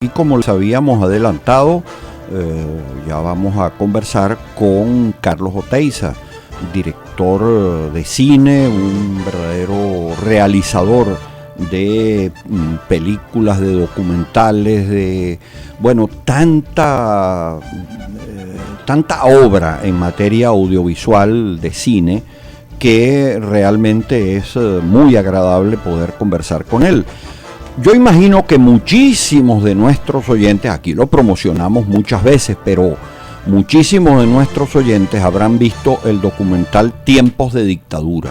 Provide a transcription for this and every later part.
Y como les habíamos adelantado, ya vamos a conversar con Carlos Oteiza, director de cine, un verdadero realizador de películas, de documentales, de, bueno, tanta obra en materia audiovisual de cine que realmente es muy agradable poder conversar con él. Yo imagino que muchísimos de nuestros oyentes, aquí lo promocionamos muchas veces, pero muchísimos de nuestros oyentes habrán visto el documental Tiempos de Dictadura,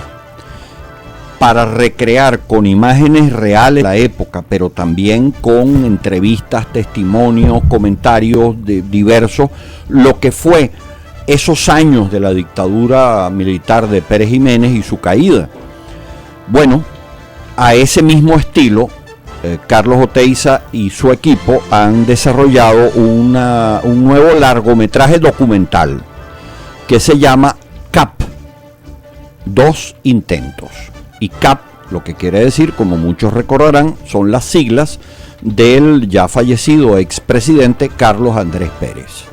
para recrear con imágenes reales la época, pero también con entrevistas, testimonios, comentarios diversos, lo que fue esos años de la dictadura militar de Pérez Jiménez y su caída. Bueno, a ese mismo estilo, Carlos Oteiza y su equipo han desarrollado un nuevo largometraje documental que se llama CAP, Dos Intentos. Y CAP, lo que quiere decir, como muchos recordarán, son las siglas del ya fallecido expresidente Carlos Andrés Pérez.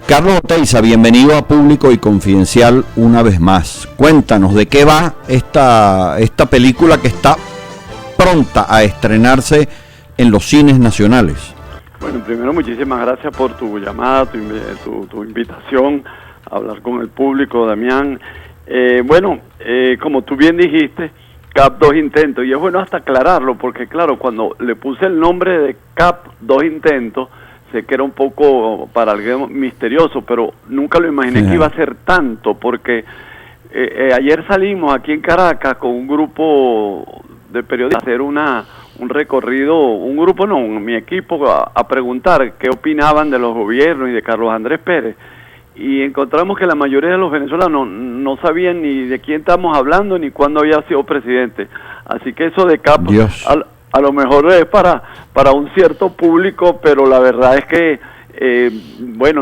Carlos Oteiza, bienvenido a Público y Confidencial una vez más. Cuéntanos de qué va esta película que está pronta a estrenarse en los cines nacionales. Bueno, primero muchísimas gracias por tu llamada, tu invitación a hablar con el público, Damián. Como tú bien dijiste, CAP Dos Intentos, y es bueno hasta aclararlo, porque claro, cuando le puse el nombre de CAP Dos Intentos, sé que era un poco para algo misterioso, pero nunca lo imaginé que iba a ser tanto, porque ayer salimos aquí en Caracas con un grupo de periodistas a hacer un recorrido, mi equipo, a preguntar qué opinaban de los gobiernos y de Carlos Andrés Pérez, y encontramos que la mayoría de los venezolanos no sabían ni de quién estamos hablando ni cuándo había sido presidente. Así que eso de CAP a lo mejor es para un cierto público, pero la verdad es que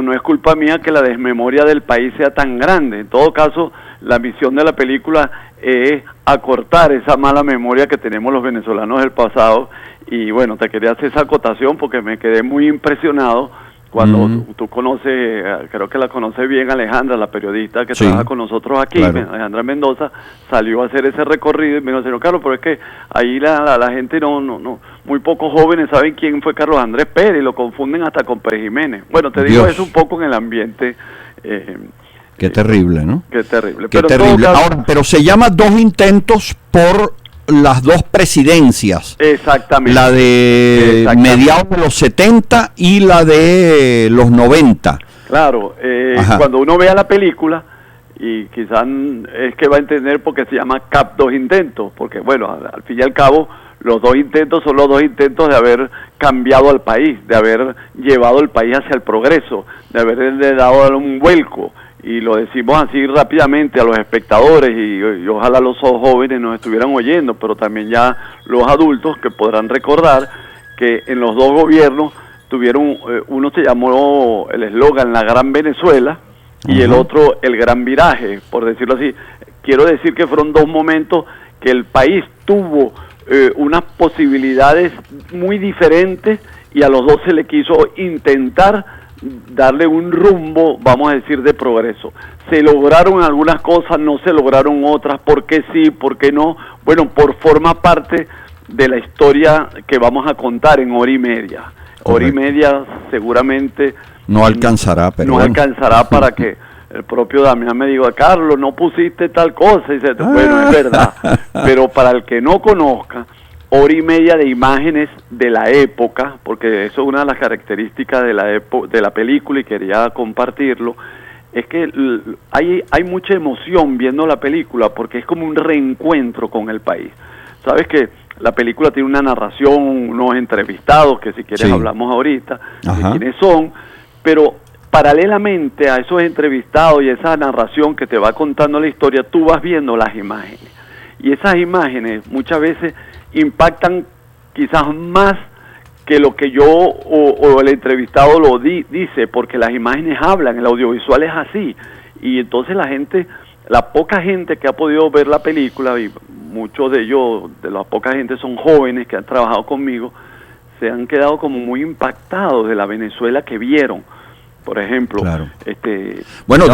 no es culpa mía que la desmemoria del país sea tan grande. En todo caso, la misión de la película es acortar esa mala memoria que tenemos los venezolanos del pasado. Y bueno, te quería hacer esa acotación porque me quedé muy impresionado cuando tú conoces, creo que la conoces bien, Alejandra, la periodista que trabaja con nosotros aquí, claro. Alejandra Mendoza, salió a hacer ese recorrido y me dijo, señor Carlos, pero es que ahí la gente no, muy pocos jóvenes saben quién fue Carlos Andrés Pérez y lo confunden hasta con Pérez Jiménez. Bueno, te digo eso un poco en el ambiente. Qué terrible, ¿no? Qué terrible. Qué terrible. Ahora, pero se llama Dos Intentos por las dos presidencias. Exactamente. La de mediados de los 70 y la de los 90. Claro, cuando uno vea la película, y quizás es que va a entender por qué se llama CAP Dos Intentos, porque bueno, al fin y al cabo, los dos intentos son los dos intentos de haber cambiado al país, de haber llevado el país hacia el progreso, de haberle dado un vuelco. Y lo decimos así rápidamente a los espectadores y ojalá los jóvenes nos estuvieran oyendo, pero también ya los adultos que podrán recordar que en los dos gobiernos tuvieron, uno se llamó el eslogan La Gran Venezuela y el otro El Gran Viraje, por decirlo así. Quiero decir que fueron dos momentos que el país tuvo unas posibilidades muy diferentes y a los dos se le quiso intentar darle un rumbo, vamos a decir, de progreso. Se lograron algunas cosas, no se lograron otras, ¿por qué sí, por qué no? Bueno, forma parte de la historia que vamos a contar en hora y media. Correcto. Hora y media seguramente no alcanzará, pero no alcanzará para que el propio Damián me diga, Carlos, no pusiste tal cosa, y dice, bueno, es verdad, pero para el que no conozca, hora y media de imágenes de la época, porque eso es una de las características de la película y quería compartirlo, es que hay mucha emoción viendo la película porque es como un reencuentro con el país. Sabes que la película tiene una narración, unos entrevistados, que si quieres hablamos ahorita, de quiénes son, pero paralelamente a esos entrevistados y esa narración que te va contando la historia, tú vas viendo las imágenes. Y esas imágenes muchas veces impactan quizás más que lo que yo o el entrevistado lo dice, porque las imágenes hablan, el audiovisual es así, y entonces la poca gente que ha podido ver la película, y muchos de ellos, de la poca gente son jóvenes que han trabajado conmigo, se han quedado como muy impactados de la Venezuela que vieron. Por ejemplo, claro. Bueno,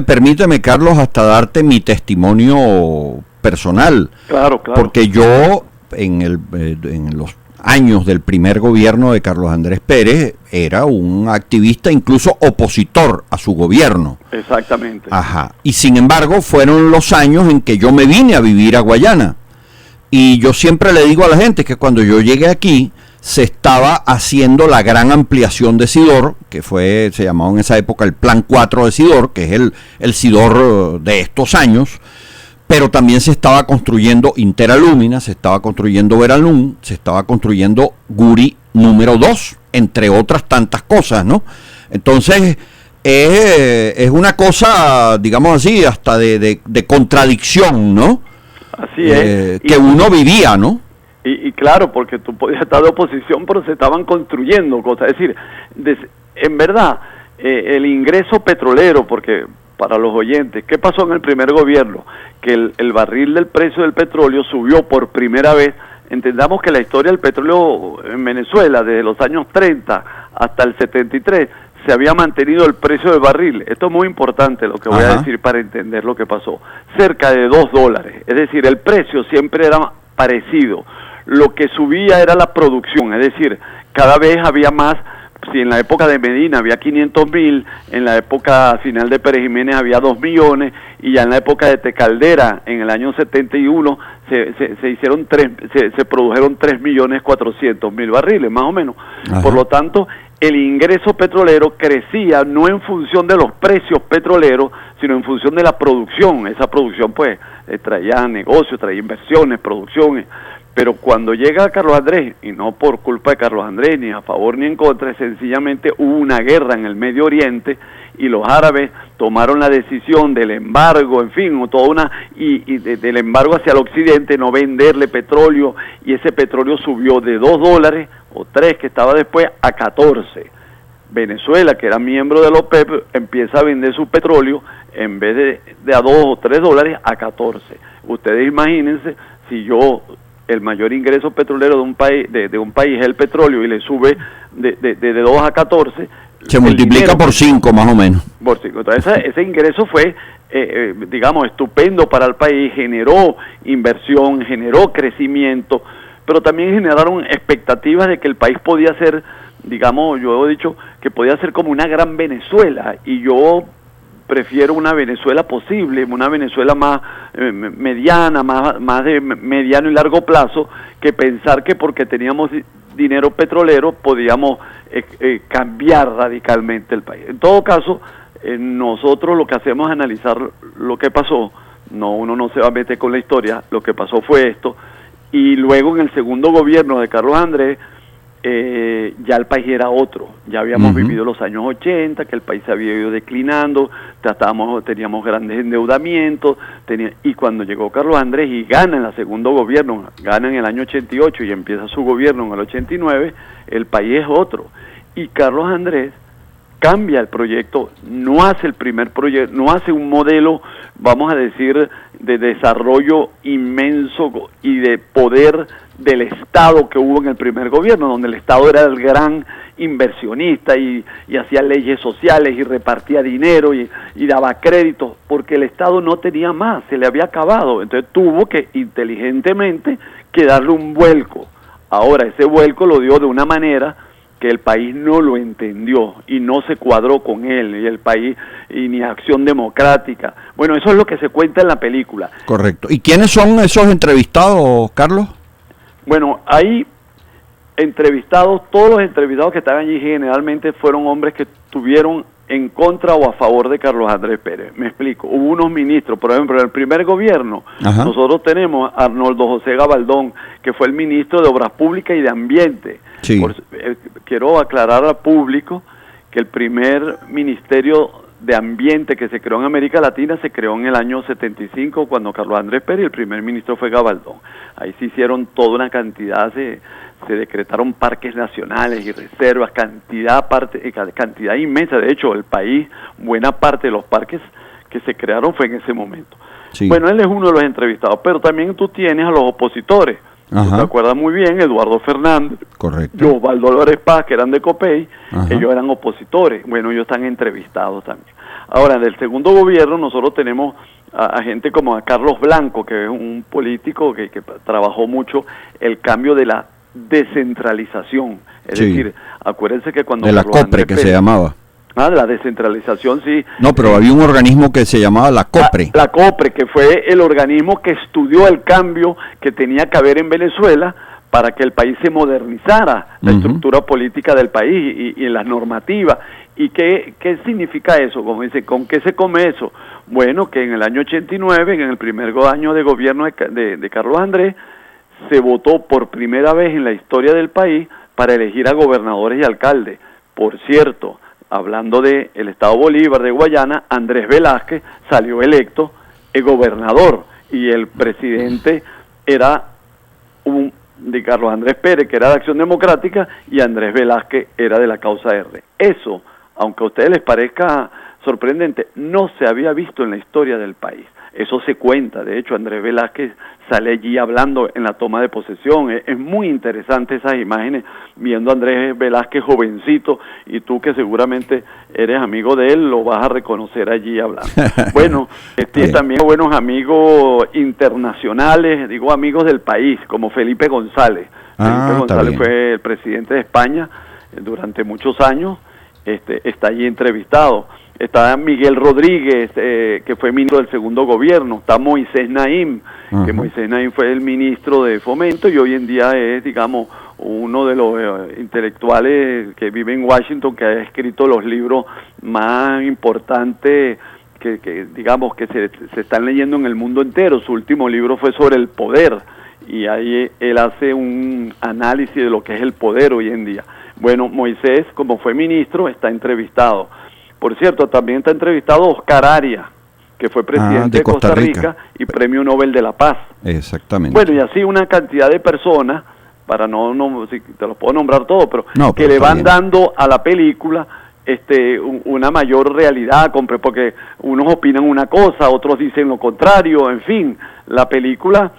permíteme, Carlos, hasta darte mi testimonio personal. Claro. Porque yo, en los años del primer gobierno de Carlos Andrés Pérez, era un activista, incluso opositor a su gobierno. Exactamente. Ajá. Y sin embargo, fueron los años en que yo me vine a vivir a Guayana. Y yo siempre le digo a la gente que cuando yo llegué aquí, se estaba haciendo la gran ampliación de Sidor, que se llamaba en esa época el Plan 4 de Sidor, que es el Sidor de estos años, pero también se estaba construyendo Interalumina, se estaba construyendo Veralum, se estaba construyendo Guri número 2, entre otras tantas cosas, ¿no? Entonces, es una cosa, digamos así, hasta de contradicción, ¿no? Así es. Que uno vivía, ¿no? Y claro, porque tú podías estar de oposición, pero se estaban construyendo cosas. Es decir, en verdad, el ingreso petrolero, porque para los oyentes, ¿qué pasó en el primer gobierno? Que el barril del precio del petróleo subió por primera vez. Entendamos que la historia del petróleo en Venezuela, desde los años 30 hasta el 73, se había mantenido el precio del barril. Esto es muy importante lo que voy a decir para entender lo que pasó. Cerca de $2. Es decir, el precio siempre era parecido. Lo que subía era la producción, es decir, cada vez había más. Si en la época de Medina había 500.000, en la época final de Pérez Jiménez había 2 millones, y ya en la época de Tecaldera, en el año 71, se produjeron 3.400.000 barriles, más o menos. Ajá. Por lo tanto, el ingreso petrolero crecía no en función de los precios petroleros, sino en función de la producción. Esa producción, pues, traía negocios, traía inversiones, producciones. Pero cuando llega Carlos Andrés, y no por culpa de Carlos Andrés, ni a favor ni en contra, sencillamente hubo una guerra en el Medio Oriente y los árabes tomaron la decisión del embargo, en fin, del embargo hacia el occidente, no venderle petróleo, y ese petróleo subió de $2 o 3 que estaba después a 14. Venezuela, que era miembro de la OPEP, empieza a vender su petróleo en vez de a $2 o 3 a 14. Ustedes imagínense, si el mayor ingreso petrolero de un país es el petróleo y le sube de 2 a 14, se multiplica por 5 más o menos. Por 5. Entonces ese ingreso fue, digamos, estupendo para el país, generó inversión, generó crecimiento, pero también generaron expectativas de que el país podía ser, digamos, yo he dicho que podía ser como una gran Venezuela, y yo prefiero una Venezuela posible, una Venezuela más mediana, más de mediano y largo plazo, que pensar que porque teníamos dinero petrolero podíamos cambiar radicalmente el país. En todo caso, nosotros lo que hacemos es analizar lo que pasó. Uno no se va a meter con la historia. Lo que pasó fue esto, y luego en el segundo gobierno de Carlos Andrés, ya el país era otro. Ya habíamos vivido los años 80, que el país se había ido declinando, teníamos grandes endeudamientos, y cuando llegó Carlos Andrés y gana en el segundo gobierno, gana en el año 88 y empieza su gobierno en el 89, el país es otro. Y Carlos Andrés cambia el proyecto, no hace el primer proyecto, no hace un modelo, vamos a decir, de desarrollo inmenso y de poder del Estado que hubo en el primer gobierno, donde el Estado era el gran inversionista y hacía leyes sociales y repartía dinero y daba créditos, porque el Estado no tenía más, se le había acabado. Entonces tuvo que inteligentemente que darle un vuelco. Ahora ese vuelco lo dio de una manera que el país no lo entendió y no se cuadró con él, y el país, y ni Acción Democrática. Bueno, eso es lo que se cuenta en la película. Correcto. ¿Y quiénes son esos entrevistados, Carlos? Bueno, hay entrevistados, todos los entrevistados que estaban allí generalmente fueron hombres que estuvieron en contra o a favor de Carlos Andrés Pérez. Me explico. Hubo unos ministros, por ejemplo, en el primer gobierno, nosotros tenemos a Arnoldo José Gabaldón, que fue el ministro de Obras Públicas y de Ambiente. Sí. Quiero aclarar al público que el primer ministerio de Ambiente que se creó en América Latina se creó en el año 75, cuando Carlos Andrés Pérez, el primer ministro, fue Gabaldón. Ahí se hicieron toda una cantidad, se decretaron parques nacionales y reservas, cantidad inmensa. De hecho, el país, buena parte de los parques que se crearon fue en ese momento. Sí. Bueno, él es uno de los entrevistados, pero también tú tienes a los opositores. Ajá. ¿Te acuerdas muy bien? Eduardo Fernández, Correcto. Osvaldo Álvarez Paz, que eran de COPEI, Ajá. ellos eran opositores. Bueno, ellos están entrevistados también. Ahora, en el segundo gobierno nosotros tenemos a gente como a Carlos Blanco, que es un político que trabajó mucho el cambio de la descentralización. Es decir, acuérdense que cuando... De la COPRE, que se llamaba. La descentralización, sí. No, pero había un organismo que se llamaba la COPRE. La COPRE, que fue el organismo que estudió el cambio que tenía que haber en Venezuela para que el país se modernizara, la estructura política del país y en las normativas. ¿Y qué significa eso? Como dice, ¿con qué se come eso? Bueno, que en el año 89, en el primer año de gobierno de Carlos Andrés, se votó por primera vez en la historia del país para elegir a gobernadores y alcaldes. Por cierto, hablando del Estado Bolívar de Guayana, Andrés Velázquez salió electo gobernador y el presidente era de Carlos Andrés Pérez, que era de Acción Democrática, y Andrés Velázquez era de la Causa R. Eso, aunque a ustedes les parezca sorprendente, no se había visto en la historia del país. Eso se cuenta. De hecho, Andrés Velázquez sale allí hablando en la toma de posesión. Es muy interesante esas imágenes, viendo a Andrés Velázquez jovencito, y tú que seguramente eres amigo de él, lo vas a reconocer allí hablando. Bueno, tiene también buenos amigos internacionales, digo amigos del país, como Felipe González. Felipe González fue el presidente de España durante muchos años, está allí entrevistado. Está Miguel Rodríguez, que fue ministro del segundo gobierno. Está Moisés Naim, que Moisés Naim fue el ministro de Fomento y hoy en día es, digamos, uno de los intelectuales que vive en Washington, que ha escrito los libros más importantes que digamos, que se están leyendo en el mundo entero. Su último libro fue sobre el poder y ahí él hace un análisis de lo que es el poder hoy en día. Bueno, Moisés, como fue ministro, está entrevistado. Por cierto, también está entrevistado Oscar Arias, que fue presidente de Costa Rica y Premio Nobel de la Paz. Exactamente. Bueno, y así una cantidad de personas, para no si te los puedo nombrar todos, pero que le van dando a la película una mayor realidad, porque unos opinan una cosa, otros dicen lo contrario, en fin, la película...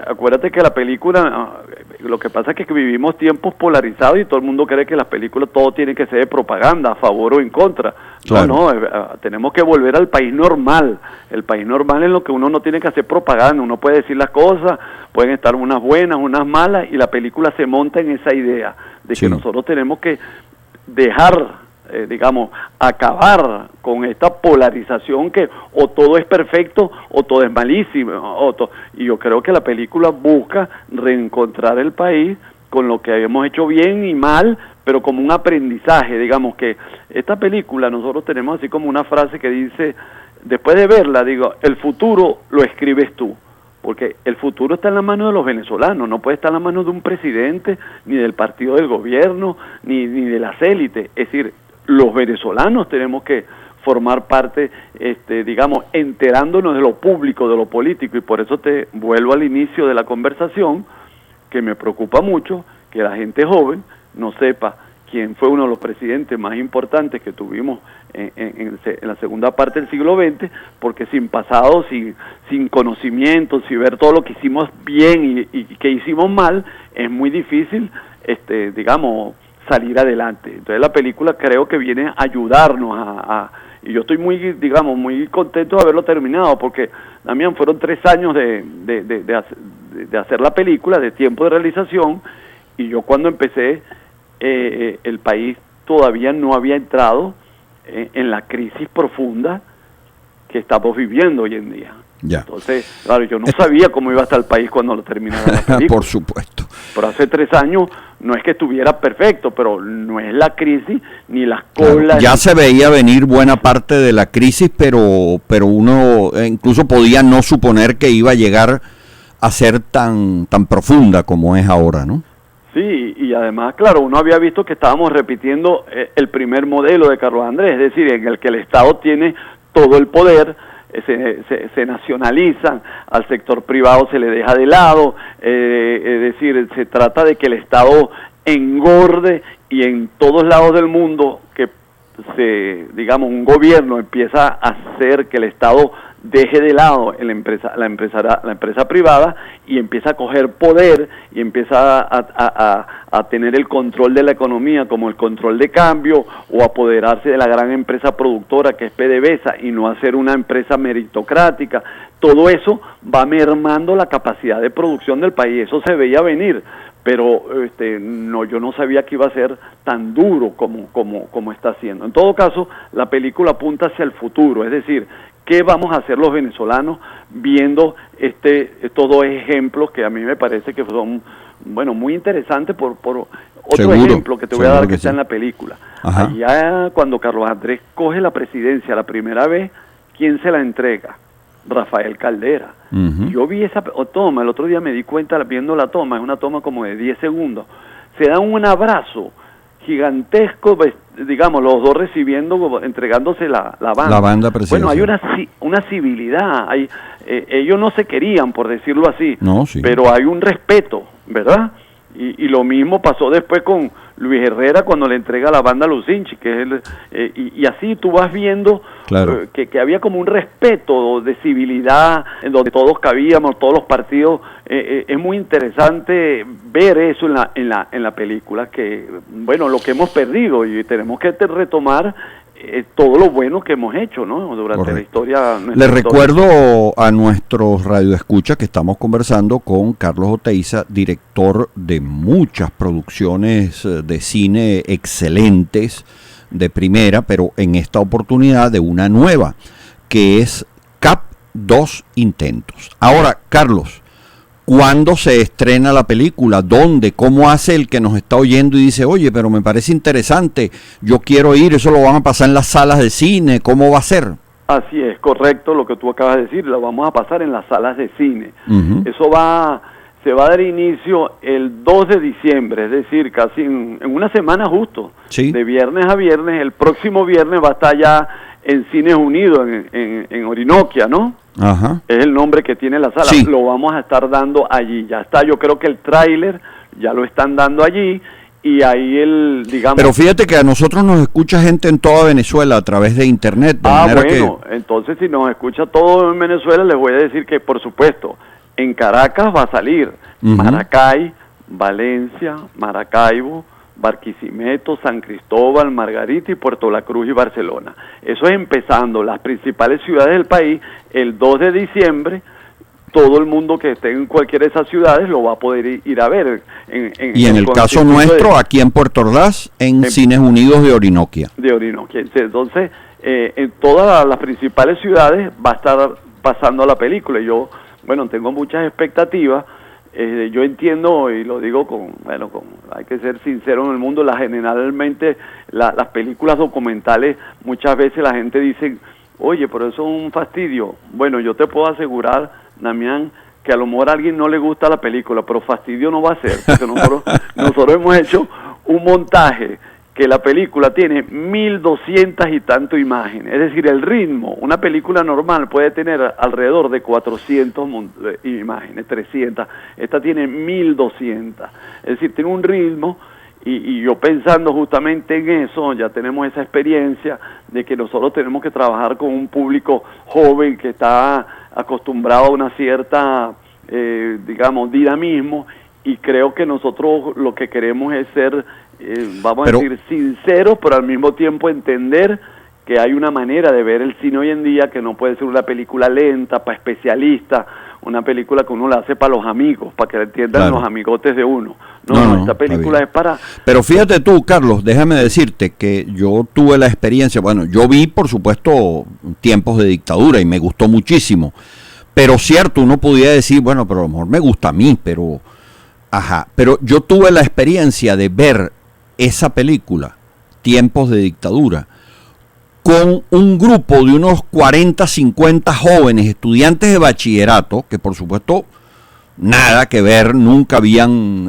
acuérdate que la película, lo que pasa es que vivimos tiempos polarizados y todo el mundo cree que las películas todo tiene que ser de propaganda, a favor o en contra. Claro. No, tenemos que volver al país normal. El país normal es lo que uno no tiene que hacer propaganda, uno puede decir las cosas, pueden estar unas buenas, unas malas, y la película se monta en esa idea de que nosotros tenemos que dejar... digamos, acabar con esta polarización que o todo es perfecto o todo es malísimo. Y yo creo que la película busca reencontrar el país con lo que habíamos hecho bien y mal, pero como un aprendizaje. Digamos que esta película nosotros tenemos así como una frase que dice, después de verla, digo, el futuro lo escribes tú. Porque el futuro está en la mano de los venezolanos, no puede estar en la mano de un presidente, ni del partido del gobierno, ni de las élites. Es decir, los venezolanos tenemos que formar parte, digamos, enterándonos de lo público, de lo político, y por eso te vuelvo al inicio de la conversación, que me preocupa mucho que la gente joven no sepa quién fue uno de los presidentes más importantes que tuvimos en la segunda parte del siglo XX, porque sin pasado, sin conocimiento, sin ver todo lo que hicimos bien y que hicimos mal, es muy difícil, digamos, salir adelante. Entonces la película creo que viene a ayudarnos y yo estoy muy, digamos, muy contento de haberlo terminado, porque también fueron 3 años de hacer la película, de tiempo de realización, y yo cuando empecé, el país todavía no había entrado en la crisis profunda que estamos viviendo hoy en día. Ya. Entonces, claro, yo no sabía cómo iba a estar el país cuando lo terminara la película. Por supuesto. Pero hace 3 años no es que estuviera perfecto, pero no es la crisis ni las colas. Claro, ya se veía venir buena parte de la crisis, pero uno incluso podía no suponer que iba a llegar a ser tan profunda como es ahora, ¿no? Sí, y además, claro, uno había visto que estábamos repitiendo el primer modelo de Carlos Andrés, es decir, en el que el Estado tiene todo el poder, se nacionalizan, al sector privado se le deja de lado, es decir, se trata de que el Estado engorde y en todos lados del mundo que digamos, un gobierno empieza a hacer que el Estado deje de lado la empresa privada y empieza a coger poder y empieza a tener el control de la economía, como el control de cambio, o apoderarse de la gran empresa productora que es PDVSA y no hacer una empresa meritocrática. Todo eso va mermando la capacidad de producción del país. Eso se veía venir, pero no, yo no sabía que iba a ser tan duro como está haciendo. En todo caso, la película apunta hacia el futuro, es decir, ¿qué vamos a hacer los venezolanos viendo estos ejemplos que a mí me parece que son, bueno, muy interesantes por otro ejemplo que te voy a dar que está en la película? Ajá. Allá cuando Carlos Andrés coge la presidencia la primera vez, ¿quién se la entrega? Rafael Caldera. Yo vi esa toma, el otro día me di cuenta viendo la toma, es una toma como de 10 segundos, se dan un abrazo gigantesco, digamos, los dos recibiendo, entregándose la banda. La banda presidencial. Bueno, hay una civilidad, ellos no se querían, por decirlo así, no, sí, pero hay un respeto, ¿verdad? Y lo mismo pasó después con Luis Herrera cuando le entrega la banda a Lucinchi, que es y así tú vas viendo, claro, que había como un respeto de civilidad en donde todos cabíamos, todos los partidos. Es muy interesante ver eso en la película, que bueno, lo que hemos perdido, y tenemos que retomar todo lo bueno que hemos hecho, ¿no? Durante la historia. Les recuerdo a nuestros radioescuchas que estamos conversando con Carlos Oteiza, director de muchas producciones de cine excelentes, de primera, pero en esta oportunidad de una nueva, que es CAP 2 Intentos. Ahora, Carlos, ¿cuándo se estrena la película? ¿Dónde? ¿Cómo hace el que nos está oyendo y dice, oye, pero me parece interesante, yo quiero ir, eso lo van a pasar en las salas de cine, ¿cómo va a ser? Así es, correcto lo que tú acabas de decir, lo vamos a pasar en las salas de cine. Eso se va a dar inicio el 2 de diciembre, es decir, casi en una semana justo, ¿sí? De viernes a viernes. El próximo viernes va a estar ya en Cines Unidos, en Orinoquia, ¿no? Ajá. Es el nombre que tiene la sala. Sí. Lo vamos a estar dando allí. Ya está, yo creo que el tráiler ya lo están dando allí, y ahí digamos... Pero fíjate que a nosotros nos escucha gente en toda Venezuela a través de internet. Entonces si nos escucha todo en Venezuela, les voy a decir que, por supuesto, en Caracas va a salir Maracay, Valencia, Maracaibo, Barquisimeto, San Cristóbal, Margarita y Puerto La Cruz y Barcelona. Eso es empezando. Las principales ciudades del país, el 2 de diciembre, todo el mundo que esté en cualquiera de esas ciudades lo va a poder ir a ver. Y en el caso nuestro, aquí en Puerto Ordaz, en Cines Unidos de Orinoquia. Entonces, en todas las principales ciudades va a estar pasando la película. Y yo, bueno, tengo muchas expectativas. Yo entiendo, y lo digo hay que ser sincero en el mundo, generalmente las películas documentales, muchas veces la gente dice, oye, pero eso es un fastidio. Bueno, yo te puedo asegurar, Damián, que a lo mejor a alguien no le gusta la película, pero fastidio no va a ser, porque nosotros hemos hecho un montaje que la película tiene 1200 y tanto imágenes, es decir, el ritmo, una película normal puede tener alrededor de 400 imágenes, 300, esta tiene 1200, es decir, tiene un ritmo, y yo pensando justamente en eso, ya tenemos esa experiencia de que nosotros tenemos que trabajar con un público joven que está acostumbrado a una cierta, digamos, dinamismo, y creo que nosotros lo que queremos es ser, vamos a decir, sinceros, pero al mismo tiempo entender que hay una manera de ver el cine hoy en día que no puede ser una película lenta, para especialistas, una película que uno la hace para los amigos, para que la entiendan los amigotes de uno. No, esta película es para... Pero fíjate tú, Carlos, déjame decirte que yo tuve la experiencia, bueno, yo vi, por supuesto, tiempos de dictadura y me gustó muchísimo, pero cierto, uno podía decir, bueno, pero a lo mejor me gusta a mí, pero yo tuve la experiencia de ver esa película, Tiempos de Dictadura, con un grupo de unos 40, 50 jóvenes estudiantes de bachillerato, que por supuesto nada que ver, nunca habían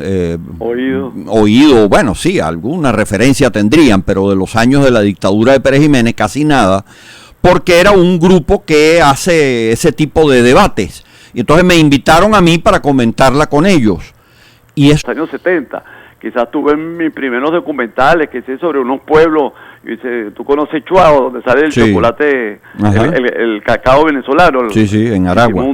oído, bueno, sí, alguna referencia tendrían, pero de los años de la dictadura de Pérez Jiménez casi nada, porque era un grupo que hace ese tipo de debates. Y entonces me invitaron a mí para comentarla con ellos. Y en los años 70, quizás tuve mis primeros documentales que sé sobre unos pueblos y dice, ¿tú conoces Chuao, donde sale el chocolate, el cacao venezolano? Sí, en Aragua.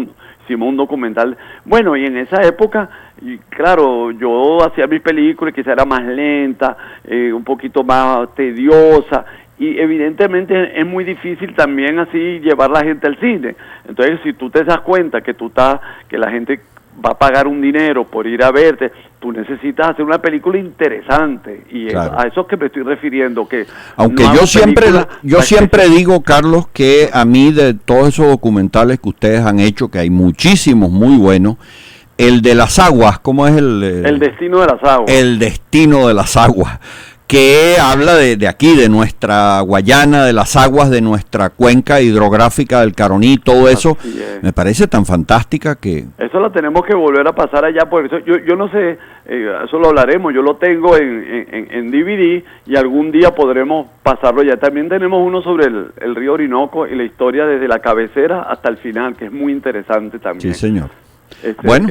Hicimos un documental. Bueno, y en esa época, y claro, yo hacía mis películas, quizá era más lenta, un poquito más tediosa, y evidentemente es muy difícil también así llevar la gente al cine. Entonces, si tú te das cuenta que que la gente va a pagar un dinero por ir a verte, tú necesitas hacer una película interesante, y claro, a eso es que me estoy refiriendo, que aunque no yo siempre digo, Carlos, que a mí de todos esos documentales que ustedes han hecho, que hay muchísimos muy buenos, el de las aguas, ¿cómo es el destino de las aguas? El destino de las aguas, que habla de aquí, de nuestra Guayana, de las aguas de nuestra cuenca hidrográfica del Caroní, todo eso, me parece tan fantástica que... Eso lo tenemos que volver a pasar allá, porque eso, yo no sé, eso lo hablaremos, yo lo tengo en DVD, y algún día podremos pasarlo allá. También tenemos uno sobre el río Orinoco y la historia desde la cabecera hasta el final, que es muy interesante también. Sí, señor. Bueno.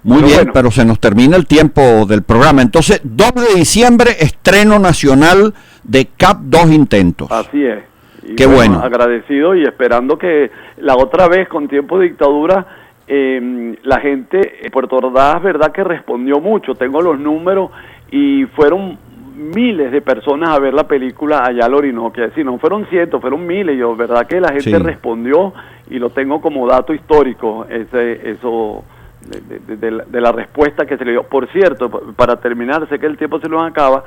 Muy bien, bueno, pero se nos termina el tiempo del programa. Entonces, 2 de diciembre, estreno nacional de CAP 2 Intentos. Así es. Y qué bueno. Agradecido y esperando que la otra vez, con tiempo de dictadura, la gente en Puerto Ordaz, verdad que respondió mucho. Tengo los números y fueron miles de personas a ver la película allá al Orinoco. Es decir, no fueron cientos, fueron miles. Yo, verdad que la gente respondió, y lo tengo como dato histórico, eso... De la respuesta que se le dio. Por cierto, para terminar, sé que el tiempo se nos acaba,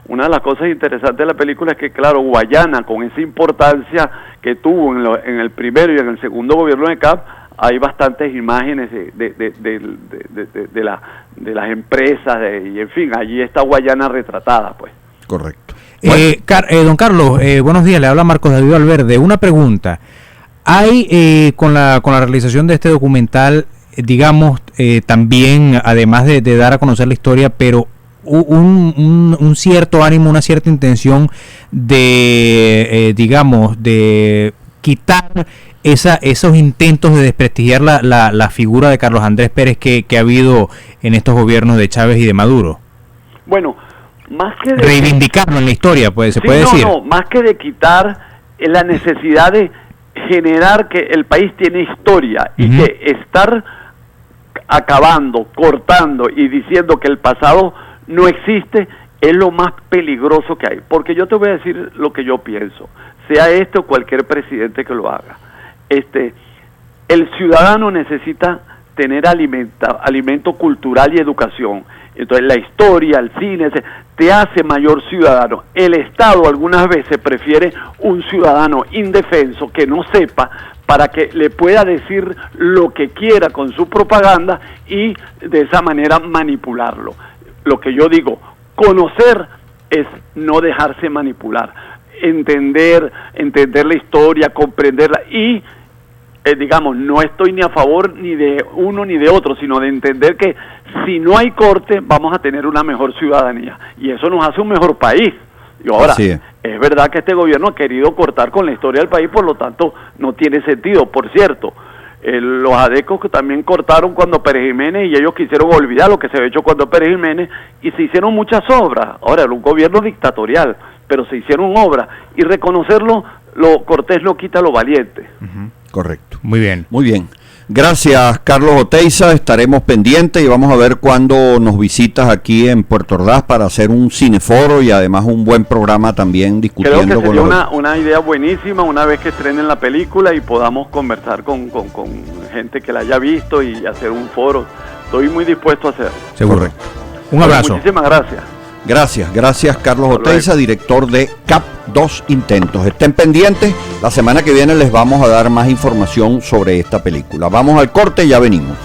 una de las cosas interesantes de la película es que, claro, Guayana, con esa importancia que tuvo en el primero y en el segundo gobierno de CAP, hay bastantes imágenes de las empresas, y en fin, allí está Guayana retratada, pues. Correcto. Bueno. Don Carlos, buenos días, le habla Marcos David Valverde. Una pregunta. Hay, con la realización de este documental, digamos, también, además de dar a conocer la historia, pero un cierto ánimo, una cierta intención de, digamos, de quitar esos intentos de desprestigiar la figura de Carlos Andrés Pérez que ha habido en estos gobiernos de Chávez y de Maduro. Bueno, más que de reivindicarlo en la historia, pues, se puede decir. No, más que de quitar, la necesidad de generar que el país tiene historia, y que estar acabando, cortando y diciendo que el pasado no existe es lo más peligroso que hay. Porque yo te voy a decir lo que yo pienso, sea este o cualquier presidente que lo haga. El ciudadano necesita tener alimento cultural y educación. Entonces la historia, el cine, te hace mayor ciudadano. El Estado algunas veces prefiere un ciudadano indefenso que no sepa, para que le pueda decir lo que quiera con su propaganda y de esa manera manipularlo. Lo que yo digo, conocer es no dejarse manipular, entender la historia, comprenderla, y digamos, no estoy ni a favor ni de uno ni de otro, sino de entender que si no hay corte vamos a tener una mejor ciudadanía, y eso nos hace un mejor país. Y ahora, es verdad que este gobierno ha querido cortar con la historia del país, por lo tanto no tiene sentido. Por cierto, los adecos que también cortaron cuando Pérez Jiménez, y ellos quisieron olvidar lo que se había hecho cuando Pérez Jiménez, y se hicieron muchas obras. Ahora, era un gobierno dictatorial, pero se hicieron obras, y reconocerlo, lo cortés no quita lo valiente. Correcto. Muy bien. Muy bien. Gracias, Carlos Oteiza. Estaremos pendientes y vamos a ver cuándo nos visitas aquí en Puerto Ordaz para hacer un cineforo y además un buen programa también discutiendo. Creo que sería una idea buenísima una vez que estrenen la película y podamos conversar con gente que la haya visto y hacer un foro. Estoy muy dispuesto a hacerlo. Seguro. Correcto. Un abrazo. Muchísimas gracias. Gracias Carlos Oteiza, director de CAP 2 Intentos. Estén pendientes, la semana que viene les vamos a dar más información sobre esta película. Vamos al corte y ya venimos.